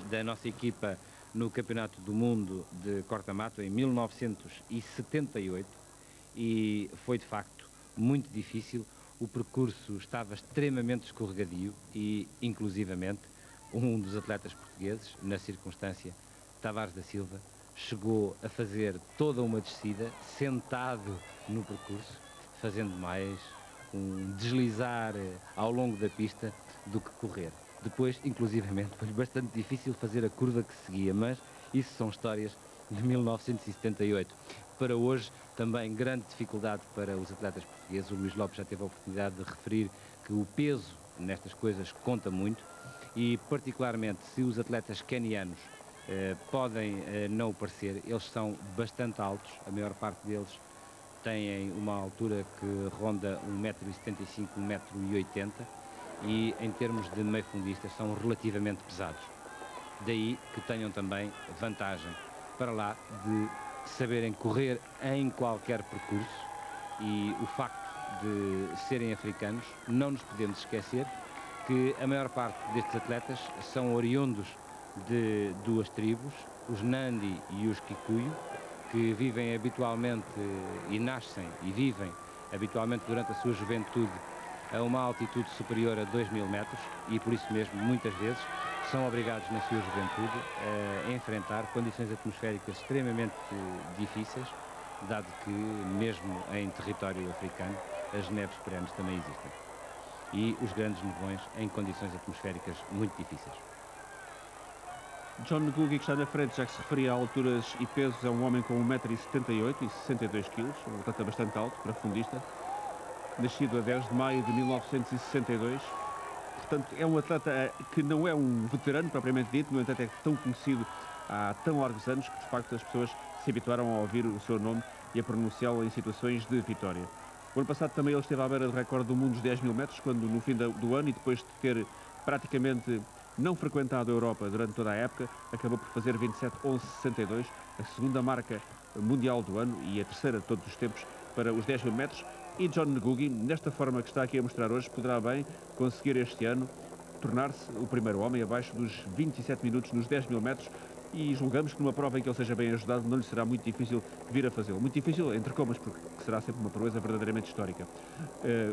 da nossa equipa no Campeonato do Mundo de corta-mato em 1978 e foi de facto muito difícil. O percurso estava extremamente escorregadio e, inclusivamente, um dos atletas portugueses, na circunstância, Tavares da Silva, chegou a fazer toda uma descida, sentado no percurso, fazendo mais um deslizar ao longo da pista do que correr. Depois, inclusivamente, foi bastante difícil fazer a curva que seguia, mas isso são histórias de 1978. Para hoje, também grande dificuldade para os atletas portugueses. O Luís Lopes já teve a oportunidade de referir que o peso nestas coisas conta muito e, particularmente, se os atletas quenianos podem não o parecer, eles são bastante altos, a maior parte deles têm uma altura que ronda 1,75 m, 1,80 m e em termos de meio-fundistas são relativamente pesados. Daí que tenham também vantagem para lá de saberem correr em qualquer percurso e o facto de serem africanos, não nos podemos esquecer que a maior parte destes atletas são oriundos de duas tribos, os Nandi e os Kikuyu, que vivem habitualmente e nascem e vivem habitualmente durante a sua juventude a uma altitude superior a 2.000 metros e por isso mesmo muitas vezes são obrigados na sua juventude a enfrentar condições atmosféricas extremamente difíceis, dado que mesmo em território africano as neves perenes também existem e os grandes nevões em condições atmosféricas muito difíceis. John Ngugi, que está na frente, já que se referia a alturas e pesos, é um homem com 1,78 m e 62 kg, um atleta bastante alto para fundista, nascido a 10 de maio de 1962. Portanto, é um atleta que não é um veterano propriamente dito, no entanto é tão conhecido há tão largos anos que, de facto, as pessoas se habituaram a ouvir o seu nome e a pronunciá-lo em situações de vitória. O ano passado também ele esteve à beira do recorde do mundo dos 10.000 metros, quando no fim do ano, e depois de ter praticamente não frequentado a Europa durante toda a época, acabou por fazer 27:11:62, a segunda marca mundial do ano e a terceira de todos os tempos para os 10.000 metros. E John Ngugi, nesta forma que está aqui a mostrar hoje, poderá bem conseguir este ano tornar-se o primeiro homem abaixo dos 27 minutos nos 10.000 metros e julgamos que numa prova em que ele seja bem ajudado não lhe será muito difícil vir a fazê-lo. Muito difícil, entre comas, porque será sempre uma proeza verdadeiramente histórica.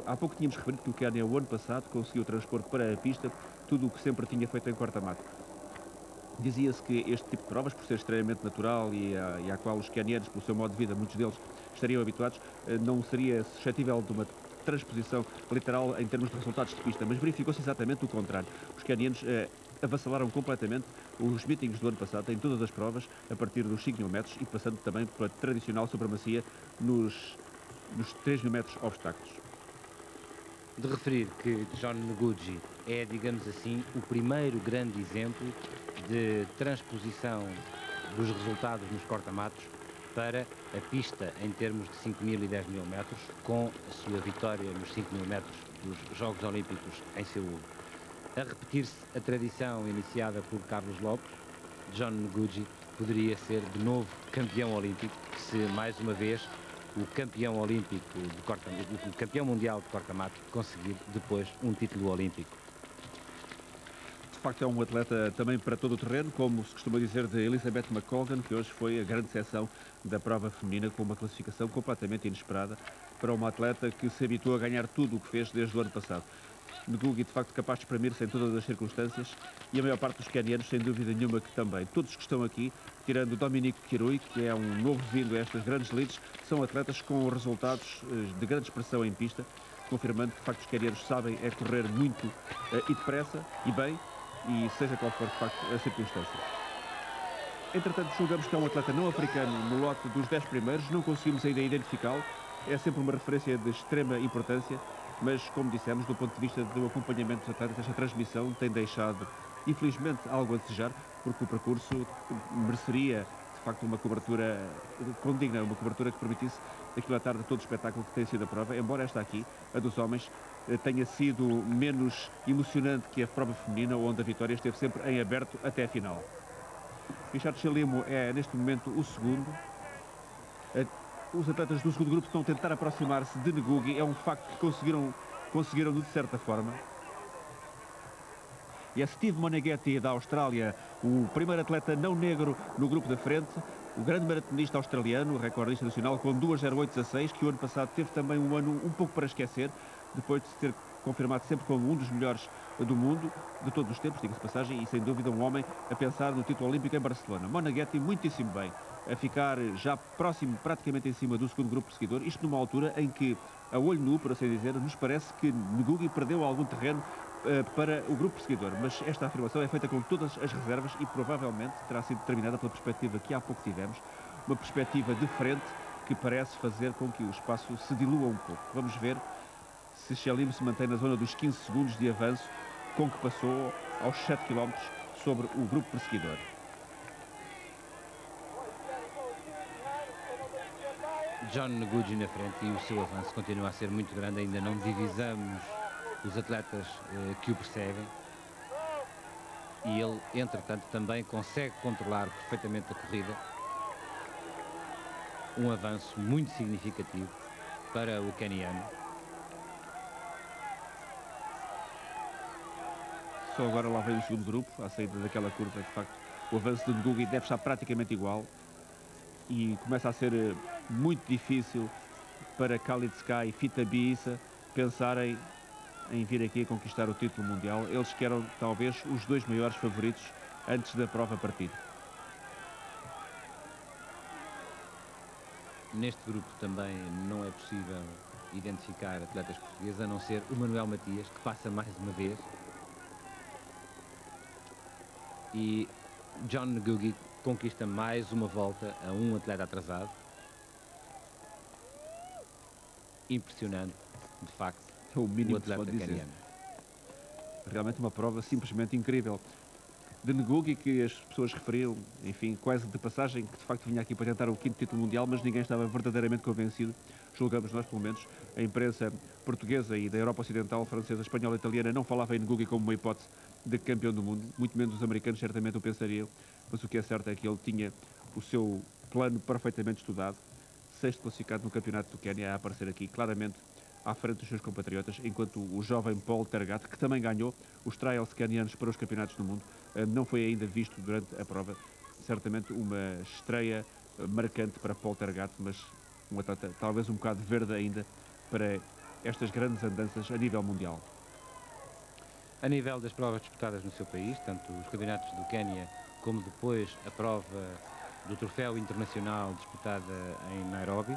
Há pouco tínhamos referido que o Quênia, o ano passado, conseguiu transpor para a pista tudo o que sempre tinha feito em corta-mato. Dizia-se que este tipo de provas, por ser extremamente natural e à qual os quenianos, pelo seu modo de vida, muitos deles estariam habituados, não seria suscetível de uma transposição literal em termos de resultados de pista, mas verificou-se exatamente o contrário. Os quenianos avassalaram completamente os meetings do ano passado em todas as provas, a partir dos 5.000 metros e passando também pela tradicional supremacia nos 3.000 metros obstáculos. De referir que John Ngugi é, digamos assim, o primeiro grande exemplo de transposição dos resultados nos corta-matos para a pista em termos de 5.000 e 10.000 metros, com a sua vitória nos 5.000 metros dos Jogos Olímpicos em Seul. A repetir-se a tradição iniciada por Carlos Lopes, John Ngugi poderia ser de novo campeão olímpico, se mais uma vez o campeão olímpico o campeão mundial de corta-mato conseguir depois um título olímpico. De facto é um atleta também para todo o terreno, como se costuma dizer de Elizabeth McColgan, que hoje foi a grande seção da prova feminina com uma classificação completamente inesperada para uma atleta que se habituou a ganhar tudo o que fez desde o ano passado. Ngugi, de facto, capaz de espremer-se em todas as circunstâncias e a maior parte dos quenianos, sem dúvida nenhuma, que também. Todos que estão aqui, tirando Dominique Kirui, que é um novo vindo a estas grandes lides, são atletas com resultados de grande expressão em pista, confirmando que, de facto, os quenianos sabem é correr muito e depressa e bem, e seja qual for, de facto, a circunstância. Entretanto, julgamos que é um atleta não africano no lote dos 10 primeiros, não conseguimos ainda identificá-lo, é sempre uma referência de extrema importância, mas, como dissemos, do ponto de vista do acompanhamento dos atletas, esta transmissão tem deixado, infelizmente, algo a desejar, porque o percurso mereceria, de facto, uma cobertura condigna, uma cobertura que permitisse aquilatar de todo o espetáculo que tem sido a prova, embora esta aqui, a dos homens, tenha sido menos emocionante que a prova feminina, onde a vitória esteve sempre em aberto até a final. Richard Chelimo é, neste momento, o segundo. Os atletas do segundo grupo estão a tentar aproximar-se de Ngugi. É um facto que conseguiram de certa forma. E é Steve Moneghetti, da Austrália, o primeiro atleta não negro no grupo da frente. O grande maratonista australiano, recordista nacional, com 2:08:16, que o ano passado teve também um ano um pouco para esquecer, depois de se ter confirmado sempre como um dos melhores do mundo, de todos os tempos, diga-se passagem, e sem dúvida um homem a pensar no título olímpico em Barcelona. Moneghetti muitíssimo bem, a ficar já próximo, praticamente em cima do segundo grupo perseguidor, isto numa altura em que, a olho nu, por assim dizer, nos parece que Ngugi perdeu algum terreno para o grupo perseguidor, mas esta afirmação é feita com todas as reservas e provavelmente terá sido determinada pela perspectiva que há pouco tivemos, uma perspectiva de frente que parece fazer com que o espaço se dilua um pouco. Vamos ver se Chelim se mantém na zona dos 15 segundos de avanço com que passou aos 7 km sobre o grupo perseguidor. John Ngugi na frente e o seu avanço continua a ser muito grande, ainda não divisamos os atletas que o perseguem e ele, entretanto, também consegue controlar perfeitamente a corrida. Um avanço muito significativo para o queniano. Só agora lá vem o segundo grupo, à saída daquela curva, de facto, o avanço de Ngugi deve estar praticamente igual e começa a ser muito difícil para Khalid Sky e Fita Biissa pensarem em vir aqui a conquistar o título mundial. Eles que eram talvez os dois maiores favoritos antes da prova partir. Neste grupo também não é possível identificar atletas portugueses, a não ser o Manuel Matias, que passa mais uma vez. E John Ngugi conquista mais uma volta a um atleta atrasado. Impressionante, de facto, É o mínimo o atleta que se pode dizer. queniano. Realmente uma prova simplesmente incrível. De Ngugi, que as pessoas referiam, enfim, quase de passagem, que de facto vinha aqui para tentar o 5º título mundial, mas ninguém estava verdadeiramente convencido, julgamos nós pelo menos. A imprensa portuguesa e da Europa Ocidental, francesa, espanhola e italiana não falava em Ngugi como uma hipótese de campeão do mundo, muito menos os americanos certamente o pensariam, mas o que é certo é que ele tinha o seu plano perfeitamente estudado, 6º classificado no campeonato do Quénia, a aparecer aqui claramente à frente dos seus compatriotas, enquanto o jovem Paul Tergat, que também ganhou os trials quenianos para os campeonatos do mundo, não foi ainda visto durante a prova. Certamente uma estreia marcante para Paul Tergat, mas um atleta talvez um bocado verde ainda para estas grandes andanças a nível mundial. A nível das provas disputadas no seu país, tanto os campeonatos do Quénia como depois a prova do Troféu Internacional disputada em Nairobi,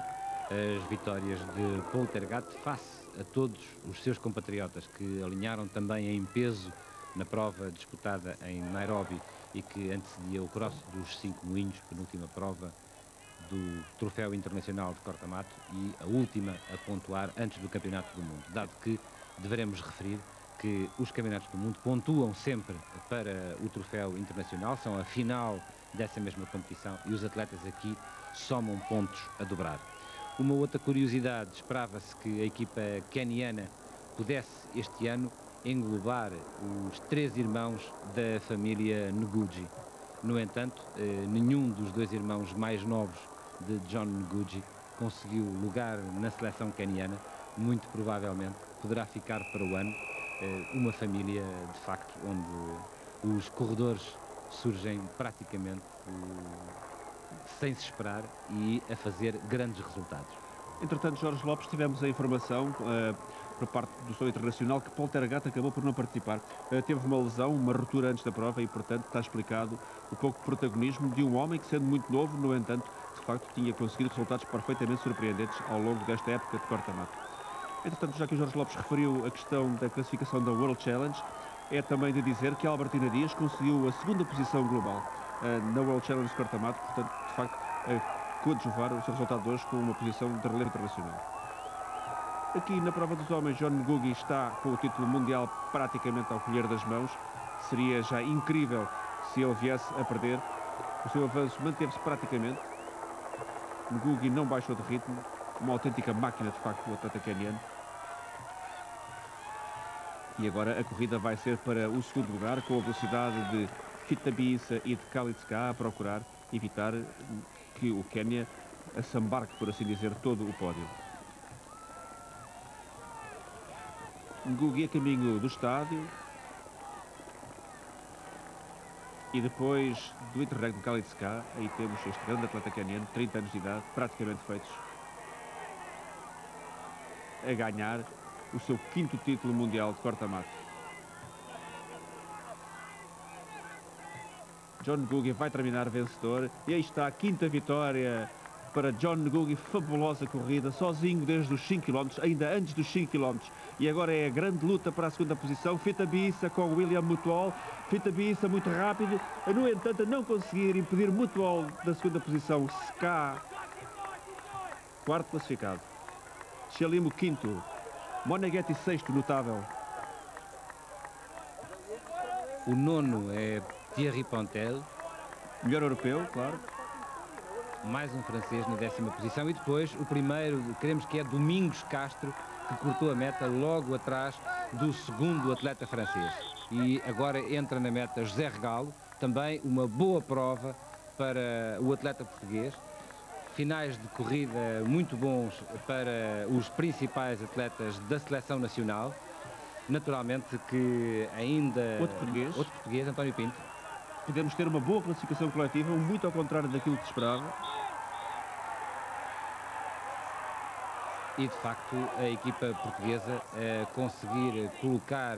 as vitórias de Paul Tergat face a todos os seus compatriotas que alinharam também em peso na prova disputada em Nairobi e que antecedia o Cross dos 5 Moinhos, penúltima prova do Troféu Internacional de Corta-Mato e a última a pontuar antes do Campeonato do Mundo, dado que deveremos referir que os Campeonatos do Mundo pontuam sempre para o Troféu Internacional, são a final dessa mesma competição e os atletas aqui somam pontos a dobrar. Uma outra curiosidade, esperava-se que a equipa queniana pudesse este ano englobar os 3 irmãos da família Ngugi. No entanto, nenhum dos 2 irmãos mais novos de John Ngugi conseguiu lugar na seleção queniana. Muito provavelmente poderá ficar para o ano uma família, de facto, onde os corredores surgem praticamente sem se esperar e a fazer grandes resultados. Entretanto, Jorge Lopes, tivemos a informação por parte do Seleção Internacional que Paul Tergat acabou por não participar. Teve uma lesão, uma ruptura antes da prova e, portanto, está explicado o pouco protagonismo de um homem que, sendo muito novo, no entanto, de facto, tinha conseguido resultados perfeitamente surpreendentes ao longo desta época de corta-mato. Entretanto, já que o Jorge Lopes referiu a questão da classificação da World Challenge, é também de dizer que Albertina Dias conseguiu a 2ª posição global na World Challenge de corta-mato, portanto, de facto, coadjuvar o seu resultado de hoje com uma posição de relevo internacional. Aqui na prova dos homens, John Ngugi está com o título mundial praticamente ao colher das mãos. Seria já incrível se ele viesse a perder. O seu avanço manteve-se praticamente. Ngugi não baixou de ritmo. Uma autêntica máquina, de facto, o atleta queniano. E agora a corrida vai ser para o 2º lugar, com a velocidade de Fita Biissa e de Khalid Sky a procurar evitar que o Quénia assambarque, por assim dizer, todo o pódio. Ngugi a caminho do estádio. E depois do interregno Khalid Ska, aí temos este grande atleta caniano, 30 anos de idade, praticamente feitos, a ganhar o seu 5º título mundial de corta-mato. John Ngugi vai terminar vencedor e aí está a 5ª vitória para John Ngugi. Fabulosa corrida, sozinho desde os 5 km, ainda antes dos 5 km. E agora é a grande luta para a 2ª posição. Fita Bissa com William Mutual. Fita Bissa muito rápido, no entanto a não conseguir impedir Mutual da 2ª posição. Ska, 4º classificado. Chelimo 5º. Moneghetti 6º, notável. O 9º é Thierry Pontel. Melhor europeu, claro. Mais um francês na 10ª posição. E depois o primeiro, queremos que é Domingos Castro, que cortou a meta logo atrás do 2º atleta francês. E agora entra na meta José Regalo, também uma boa prova para o atleta português. Finais de corrida muito bons para os principais atletas da seleção nacional. Naturalmente que ainda... Outro português, António Pinto. Podemos ter uma boa classificação coletiva, muito ao contrário daquilo que se esperava. E de facto a equipa portuguesa conseguir colocar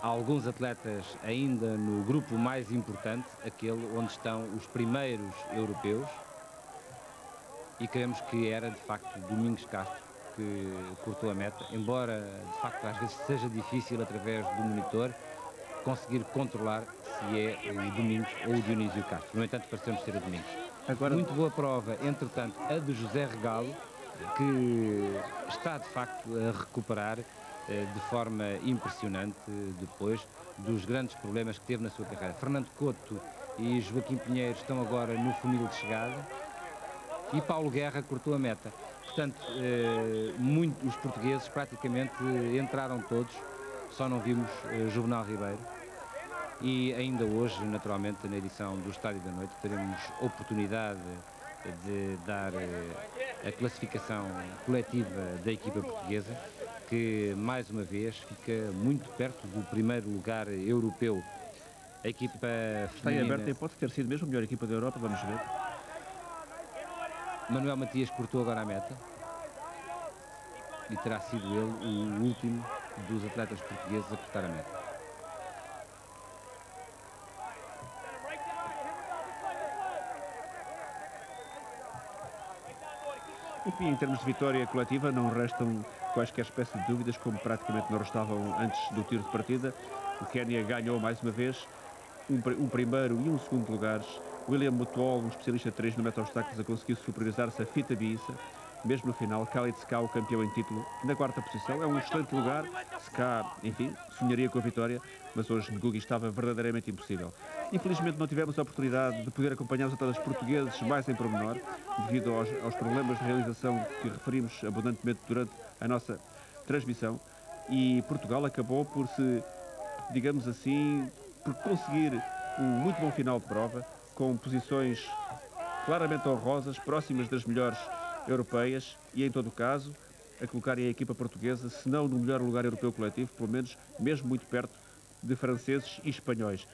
alguns atletas ainda no grupo mais importante, aquele onde estão os primeiros europeus. E queremos que era de facto Domingos Castro que cortou a meta, embora de facto às vezes seja difícil através do monitor conseguir controlar se é o Domingos ou o Dionísio Castro. No entanto, parecemos ser o Domingos. Agora... Muito boa prova, entretanto, a de José Regalo, que está de facto a recuperar de forma impressionante depois dos grandes problemas que teve na sua carreira. Fernando Couto e Joaquim Pinheiro estão agora no funil de chegada e Paulo Guerra cortou a meta. Portanto, os portugueses praticamente entraram todos, só não vimos Juvenal Ribeiro. E ainda hoje, naturalmente, na edição do Estádio da Noite, teremos oportunidade de dar a classificação coletiva da equipa portuguesa, que mais uma vez fica muito perto do primeiro lugar europeu. A equipa está feminina... em aberto e pode ter sido mesmo a melhor equipa da Europa, vamos ver. Manuel Matias cortou agora a meta e terá sido ele o último dos atletas portugueses a cortar a meta. Enfim, em termos de vitória coletiva, não restam quaisquer espécie de dúvidas, como praticamente não restavam antes do tiro de partida. O Quénia ganhou mais uma vez um primeiro e um segundo lugares. William Mutual, um especialista de 3 no meta-obstáculos, a conseguir superiorizar-se a Fita Bissa. Mesmo no final, Khalid Ska, o campeão em título, na 4ª posição. É um excelente lugar. Ska, enfim, sonharia com a vitória, mas hoje Ngugi estava verdadeiramente impossível. Infelizmente não tivemos a oportunidade de poder acompanhar os atletas portugueses mais em pormenor, devido aos problemas de realização que referimos abundantemente durante a nossa transmissão. E Portugal acabou por se, digamos assim, por conseguir um muito bom final de prova, com posições claramente honrosas, próximas das melhores europeias e, em todo o caso, a colocarem a equipa portuguesa, se não no melhor lugar europeu coletivo, pelo menos mesmo muito perto de franceses e espanhóis.